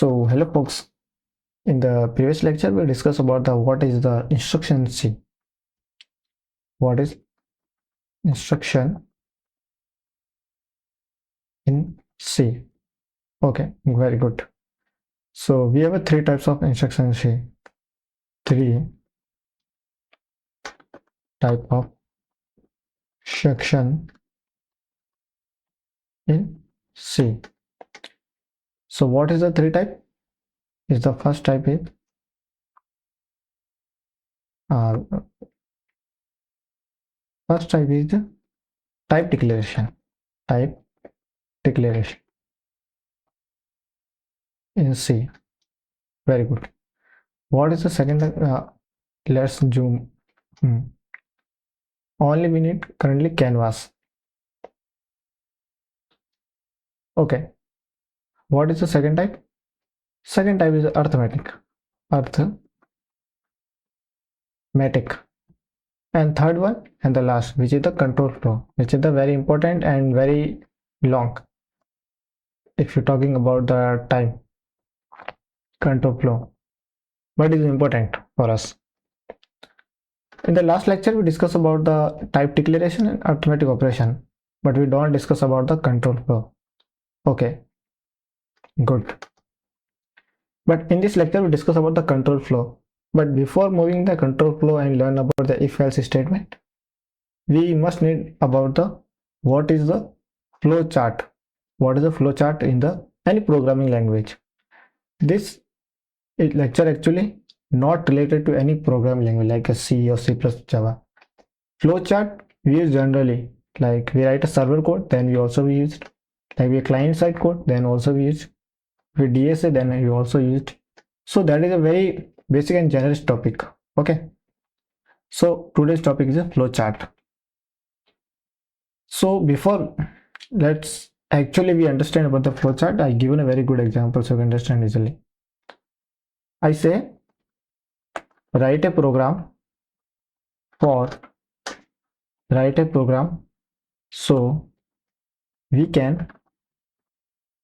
So hello folks, in the previous lecture we discussed about what is the instruction C. What is instruction in C? Okay, very good. So we have three types of instruction in C. Three type of instruction in C. So what is the three type? Is the first type is uh, the type declaration. Type declaration in C. Very good. What is the second? Let's zoom. Only we need currently canvas. Okay. What is the second type? Second type is arithmetic. Arithmetic. And third one and the last, which is the control flow, which is the very important and very long. If you're talking about the time, control flow, but it is important for us. In the last lecture, we discussed about the type declaration and arithmetic operation, but we don't discuss about the control flow. Okay, good. But in this lecture, we discuss about the control flow. But before moving the control flow and learn about the if-else statement, we must need about the what is the flow chart. What is the flow chart in the any programming language? This lecture actually not related to any programming language like a C or C plus Java. Flow chart we use generally, like we write a server code, then we also used, like we client side code, then also we use with DSA, then we also used. So that is a very basic and general topic. Okay, so today's topic is a flow chart. So before let's actually we understand about the flow chart, I given a very good example so you can understand easily. I say write a program so we can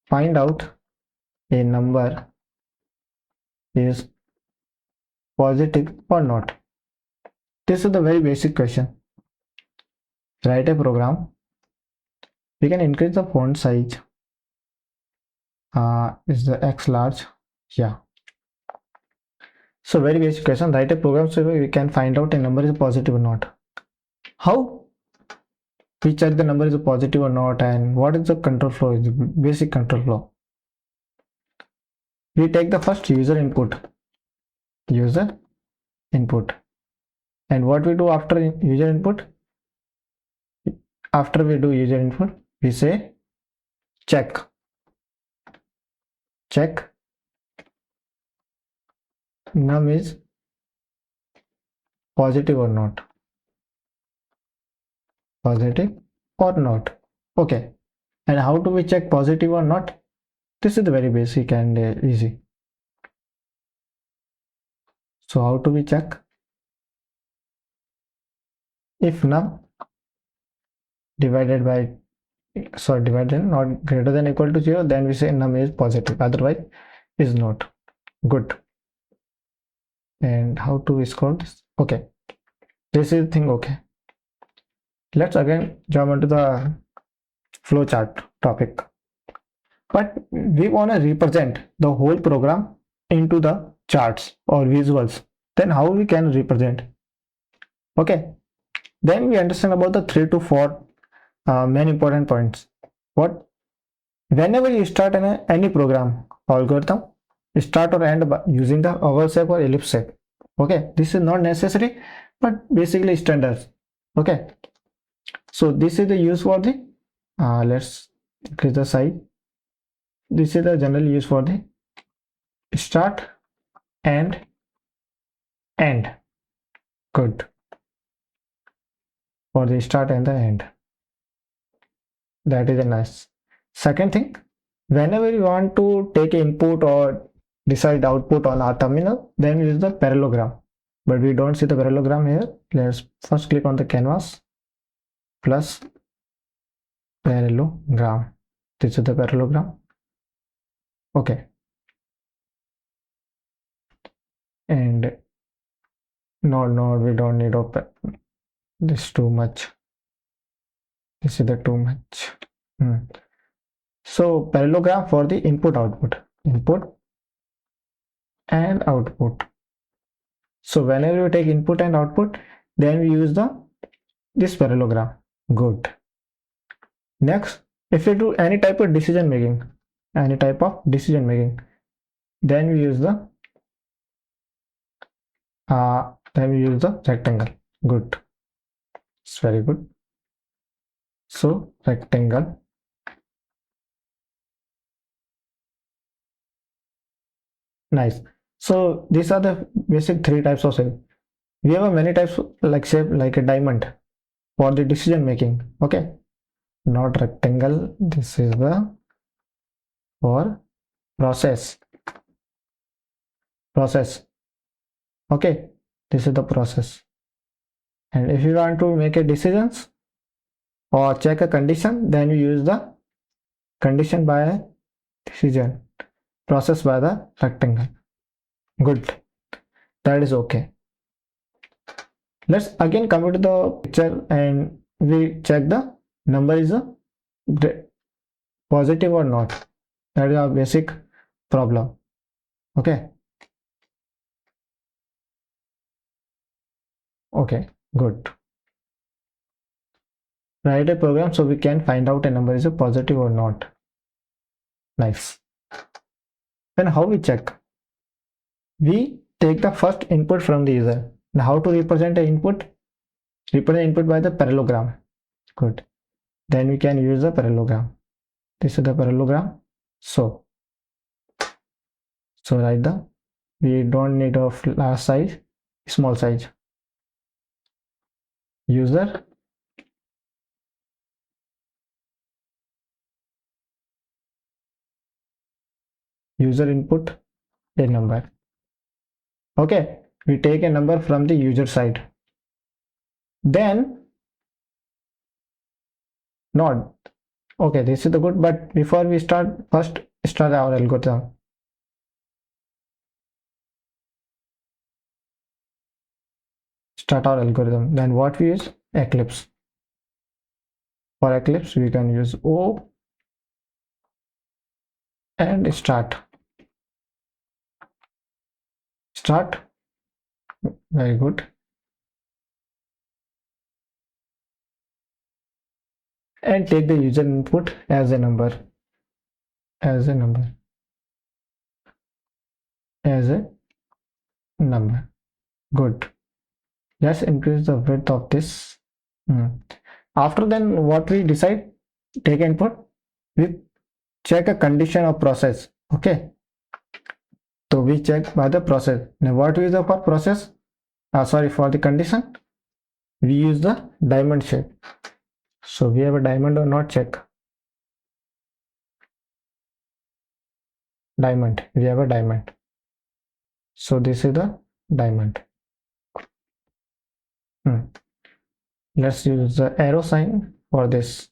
find out a number is positive or not. This is the very basic question. Write a program. We can increase the font size. Is the X large? Yeah. So very basic question. Write a program so we can find out a number is positive or not. How we check the number is positive or not, and what is the control flow? Is the basic control flow. We take the first user input, and what we do after user input? After we do user input, we say check num is positive or not. Okay, and how do we check positive or not? This is the very basic and easy. So how do we check? If num divided not greater than equal to 0, then we say num is positive, otherwise is not. Good. And how to score this? Okay, this is the thing. Okay, let's again jump into the flowchart topic, but we want to represent the whole program into the charts or visuals. Then how we can represent? Okay, then we understand about the 3 to 4 main important points. What? Whenever you start any program algorithm, start or end by using the oval shape or ellipse shape. Okay, this is not necessary, but basically standards. Okay, so this is the use for the let's increase the size. This is the general use for the start and end. Good. For the start and the end. That is a nice. Second thing, whenever you want to take input or decide output on our terminal, then use the parallelogram. But we don't see the parallelogram here. Let's first click on the canvas plus parallelogram. This is the parallelogram. Okay. And no, we don't need open this too much. This is the too much. So parallelogram for the input and output. So whenever you take input and output, then we use this parallelogram. Good. Next, if you do any type of decision making, then we use the rectangle. Good. It's very good. So rectangle. Nice. So these are the basic three types of shape. We have many types like shape like a diamond for the decision making. Okay. Not rectangle. This is the for process. Okay. This is the process. And if you want to make a decisions or check a condition, then you use the condition by a decision, process by the rectangle. Good. That is okay. Let's again come to the picture and we check the number is a positive or not. That is our basic problem. Okay. Okay. Good. Write a program so we can find out a number is a positive or not. Nice. Then how we check? We take the first input from the user. Now how to represent the input? Represent input by the parallelogram. Good. Then we can use the parallelogram. This is the parallelogram. So write we don't need a large size, small size. User input a number. Okay, we take a number from the user side. Then not okay, this is the good, but before we start, first start our algorithm. Then what we use? Eclipse. For Eclipse we can use O and start. Very good. And take the user input as a number. Good. Let's increase the width of this. After then what we decide? Take input, we check a condition of process. Okay, so we check by the process. Now what we use for process? For the condition, we use the diamond shape. So we have a diamond or not? Check diamond. We have a diamond. So this is the diamond. Let's use the arrow sign for this.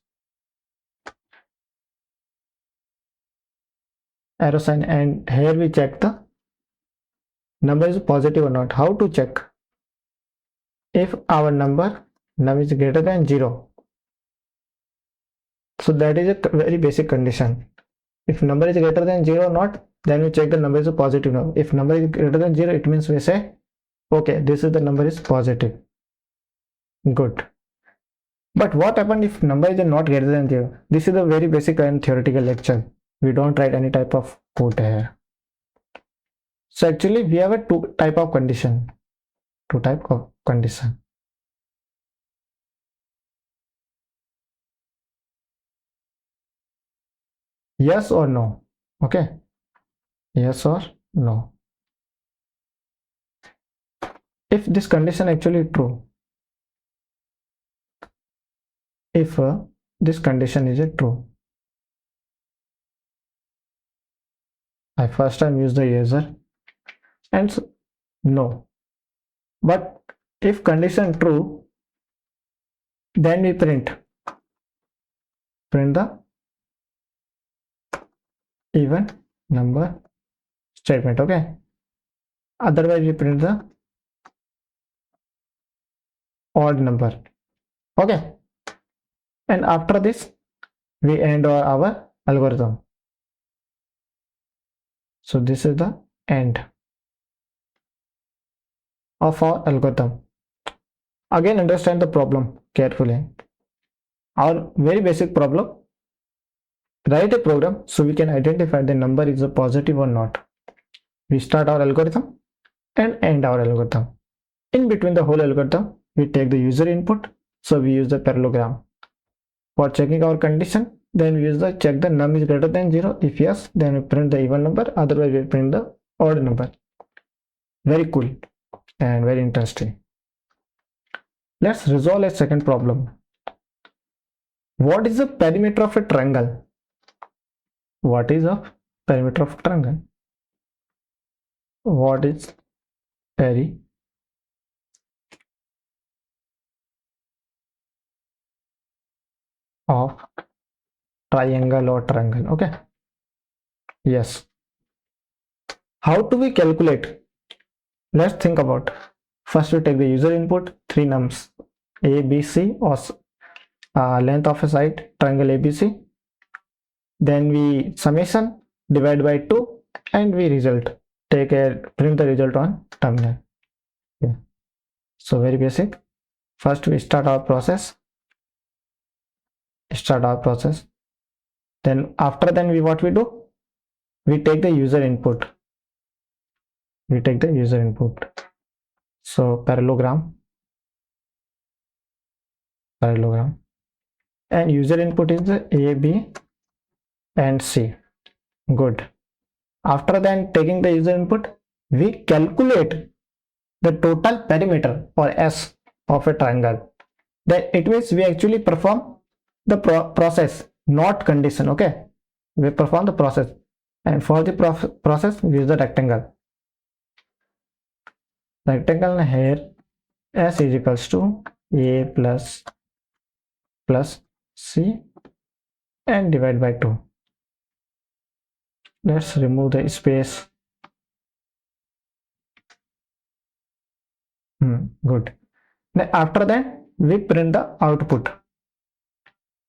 Arrow sign, and here we check the number is positive or not. How to check? If our number is greater than 0, so that is a very basic condition. If number is greater than 0 or not, then we check the number is a positive number. If number is greater than 0, it means we say okay, this is the number is positive. Good. But what happens if number is not greater than 0? This is a very basic and theoretical lecture. We don't write any type of code here. So actually we have a two type of condition. Yes or no. Okay. Yes or no. If this condition actually true, if this condition is true, I first time use the user and no. But if condition true, then we print the even number statement. Okay. Otherwise we print the odd number. Okay, and after this we end our algorithm. So this is the end of our algorithm. Again, understand the problem carefully. Our very basic problem: write a program so we can identify the number is a positive or not. We start our algorithm and end our algorithm. In between the whole algorithm, we take the user input, so we use the parallelogram. For checking our condition, then we use the check the num is greater than 0. If yes, then we print the even number, otherwise we print the odd number. Very cool and very interesting. Let's resolve a second problem. What is the perimeter of a triangle? What is a perimeter of a triangle? What is peri of triangle or triangle? Okay. Yes. How do we calculate? Let's think about. First, we take the user input, three nums A, B, C, or length of a side triangle ABC. Then we summation divide by 2 and we print the result on terminal. Yeah. So very basic. First we start our process. Then after then what we do? We take the user input. So parallelogram, and user input is the A, B and C. Good. After then taking the user input, we calculate the total perimeter or S of a triangle. Then it means we actually perform the process, not condition. Okay, we perform the process, and for the process we use the rectangle. Here S is equals to A plus C and divide by 2. Let's remove the space. Good. Then after that we print the output.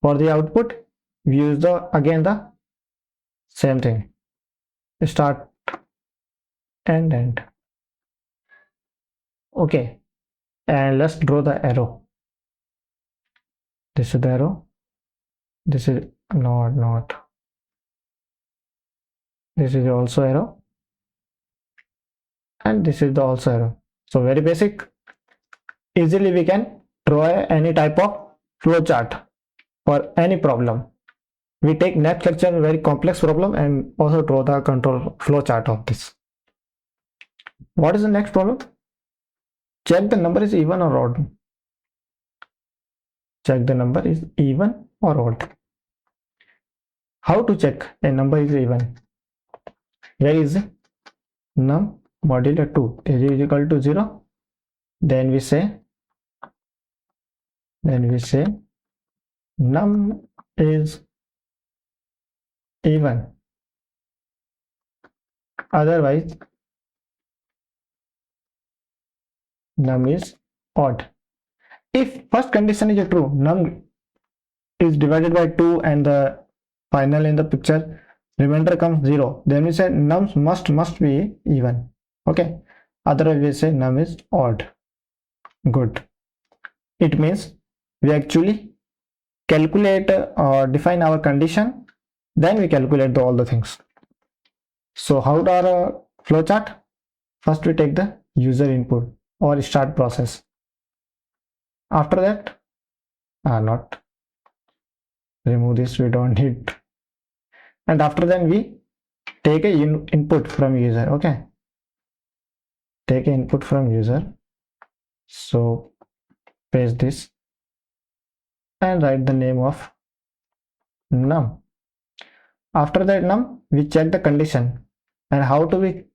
For the output we use again the same thing, start and end. Okay, and let's draw the arrow. This is the arrow. This is not. This is also arrow, and this is the also arrow. So very basic. Easily we can draw any type of flow chart for any problem. We take next lecture a very complex problem and also draw the control flow chart of this. What is the next problem? Check the number is even or odd. Check the number is even or odd. How to check a number is even? Here is num modulo 2 is equal to 0. Then we say num is even, otherwise num is odd. If first condition is true, num is divided by 2 and the final in the picture remainder comes 0, then we say nums must be even. Okay, otherwise we say num is odd. Good. It means we actually calculate or define our condition, then we calculate all the things. So how do our flow chart? First we take the user input or start process. After that, not remove this, we don't need. And after then we take a input from user. Okay, take an input from user. So paste this and write the name of num. After that num, we check the condition. And how do we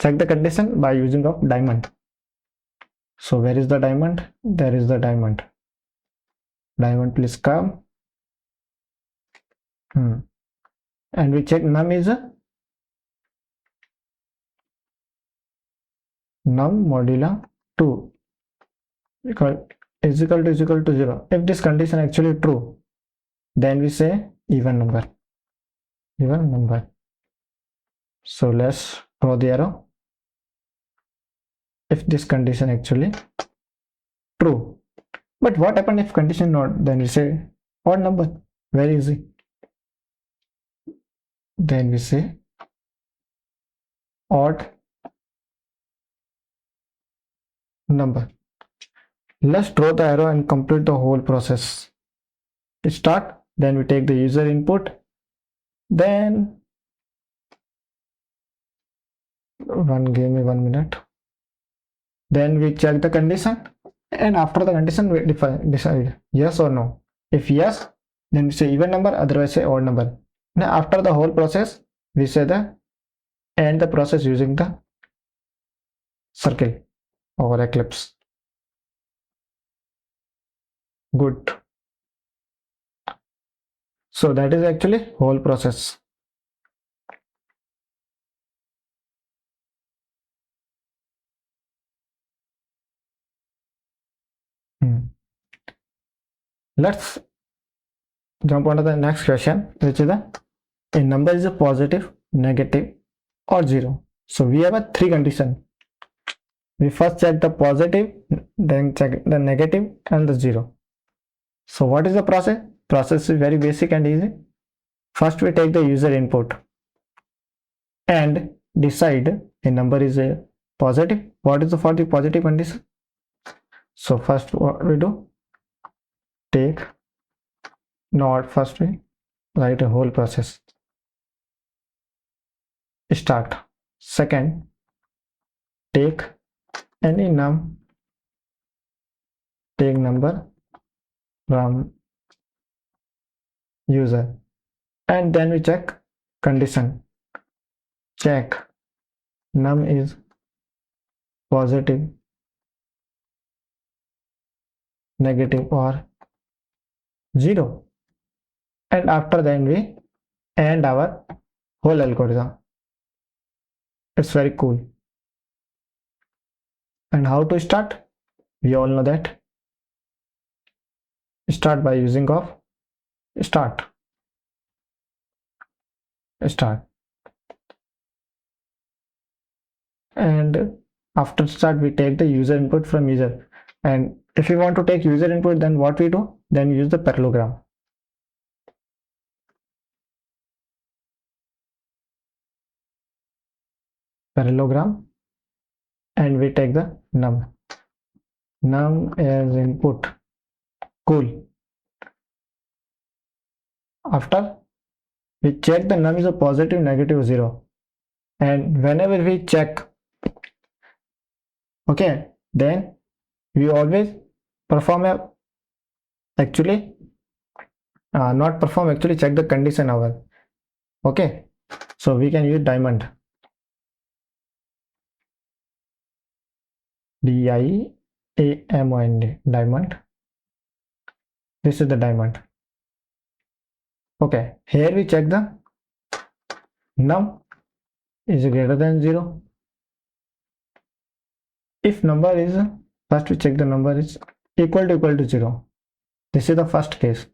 check the condition? By using of diamond. So where is the diamond? There is the diamond. Diamond, please come. And we check num is num modulo 2 is equal to 0. If this condition actually true, then we say even number. So let's draw the arrow. If this condition actually true, but what happened if condition not, then we say odd number. Very easy. Then we say odd number. Let's draw the arrow and complete the whole process. Start, then we take the user input, then give me 1 minute. Then we check the condition, and after the condition we decide yes or no. If yes, then we say even number, otherwise say odd number. Now after the whole process, we say the end the process using the circle or eclipse. Good. So that is actually whole process. Let's jump on to the next question, which is a number is a positive, negative, or 0. So we have a 3 condition. We first check the positive, then check the negative and the 0. So what is the process? Process is very basic and easy. First we take the user input and decide a number is a positive. What is for the positive condition? So first what we do, take not first we write a whole process. Start. Second, take any take number from user, and then we check condition. Check num is positive, negative, or 0, and after then we end our whole algorithm. It's very cool. And how to start? We all know that. Start by using of start. And after start we take the user input from user, and if you want to take user input, then what we do, then use the parallelogram. And we take the num as input. Cool. After we check the num is a positive, negative, 0, and whenever we check, okay, then we always perform a not perform, actually check the condition our. Okay, so we can use diamond, diamond, diamond. This is the diamond. Okay, here we check the num is greater than 0. If number is, first we check the number is equal to 0. This is the first case.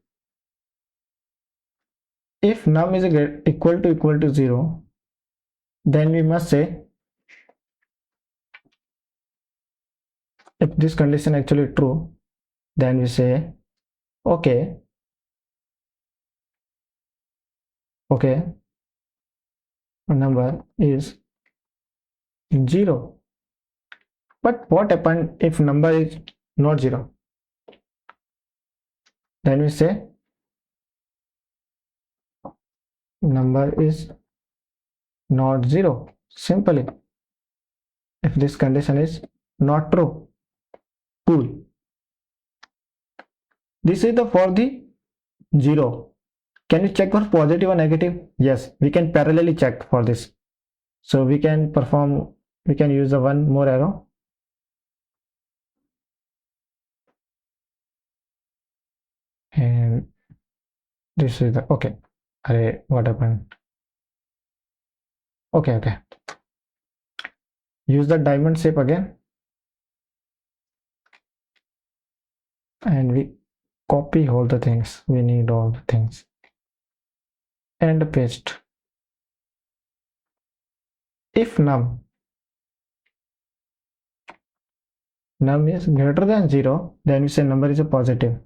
If num is equal to 0, then we must say, if this condition actually true, then we say okay, number is 0. But what happened if number is not 0? Then we say number is not 0. Simply, if this condition is not true. Cool. This is the for the 0. Can we check for positive or negative? Yes, we can parallelly check for this. So we can use the one more arrow. And this is the, okay. Array, what happened? Okay. use the diamond shape again, and we copy all the things. We need all the things and paste. If num is greater than 0, then we say number is a positive.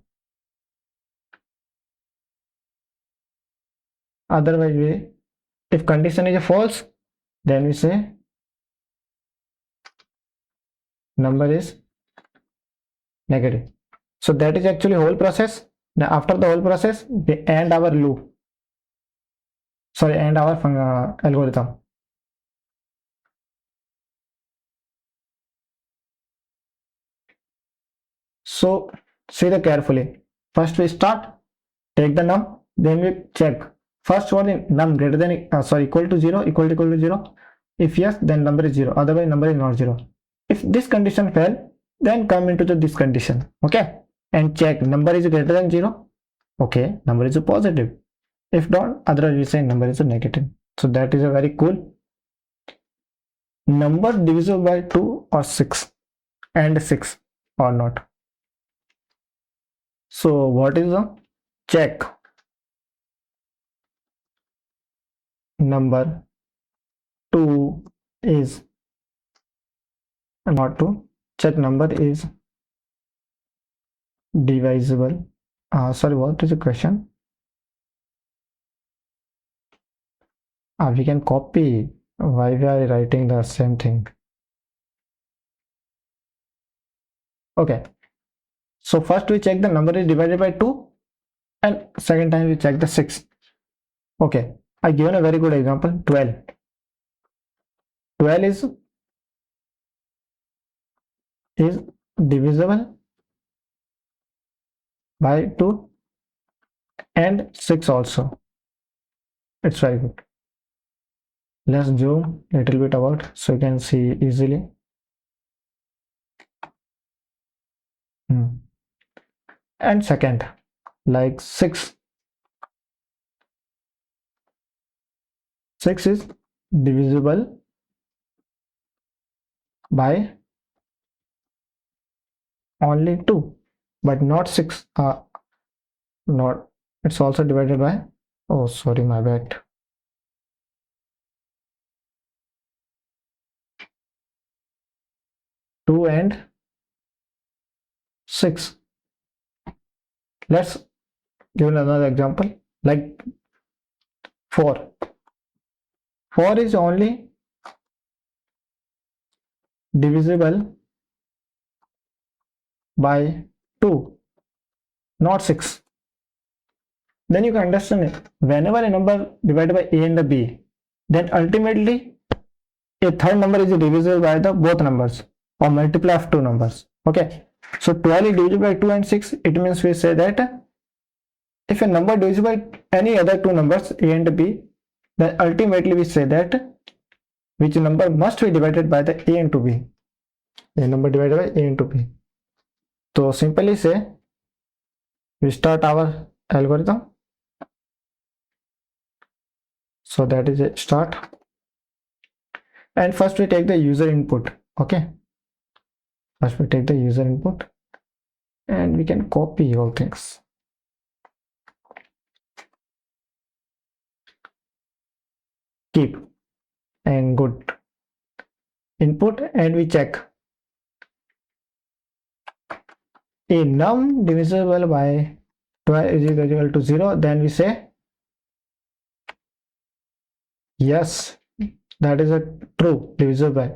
Otherwise, if condition is a false, then we say number is negative. So that is actually whole process. Now after the whole process, we end our loop. Sorry, end our algorithm. So see the carefully. First we start, take the num, then we check. First one in num greater than equal to 0, equal to 0. If yes, then number is 0. Otherwise, number is not 0. If this condition fail, then come into this condition. Okay, and check number is greater than 0. Okay, number is a positive. If not, otherwise we say number is a negative. So that is a very cool. Number divisible by 2 or 6 and 6 or not. So what is the check? Number 2 is not 2. Check number is divisible. Sorry, what is the question? We can copy. Why we are writing the same thing? Okay. So first we check the number is divided by 2, and second time we check the 6. Okay. I given a very good example. 12. 12 is divisible by 2 and 6 also. It's very good. Let's zoom a little bit about so you can see easily. And second, like 6 is divisible by only 2, but not 6. Not, it's also divided by, oh sorry, my bad. 2 and 6. Let's give another example, like 4. 4 is only divisible by 2, not 6. Then you can understand it. Whenever a number divided by a and the b, then ultimately a third number is divisible by the both numbers or multiply of two numbers. Okay, so 12 is divisible by 2 and 6. It means we say that if a number divisible by any other two numbers a and b, then ultimately we say that which number must be divided by the a into b. A number divided by a into b. So simply say we start our algorithm. So that is a start. And first we take the user input. Okay. First we take the user input and we can copy all things. Keep and good input, and we check a num divisible by 12 is equal to 0. Then we say yes, that is a true, divisible by.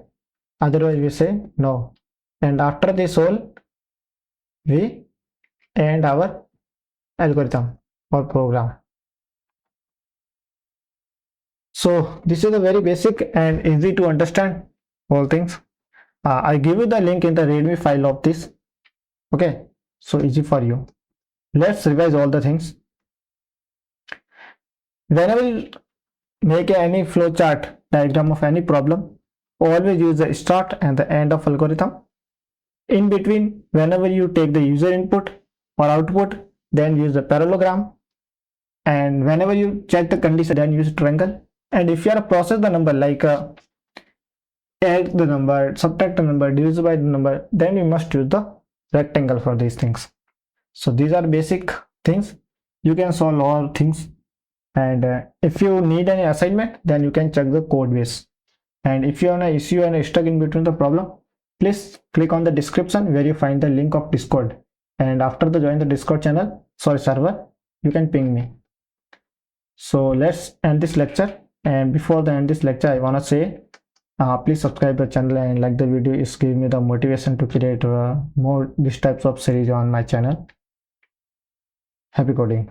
Otherwise we say no. And after this all, we end our algorithm or program. So this is a very basic and easy to understand all things. I give you the link in the readme file of this. Okay, so easy for you. Let's revise all the things. Whenever you make any flowchart diagram of any problem, always use the start and the end of algorithm. In between, whenever you take the user input or output, then use the parallelogram. And whenever you check the condition, then use triangle. And if you are process the number like add the number, subtract the number, divisible by the number, then we must use the rectangle for these things. So these are basic things. You can solve all things, and if you need any assignment, then you can check the code base. And if you have an issue and stuck in between the problem, please click on the description where you find the link of Discord, and after the join the Discord channel, server, you can ping me. So let's end this lecture, and before the end this lecture, I want to say please subscribe the channel and like the video. Is giving me the motivation to create more these types of series on my channel. Happy coding.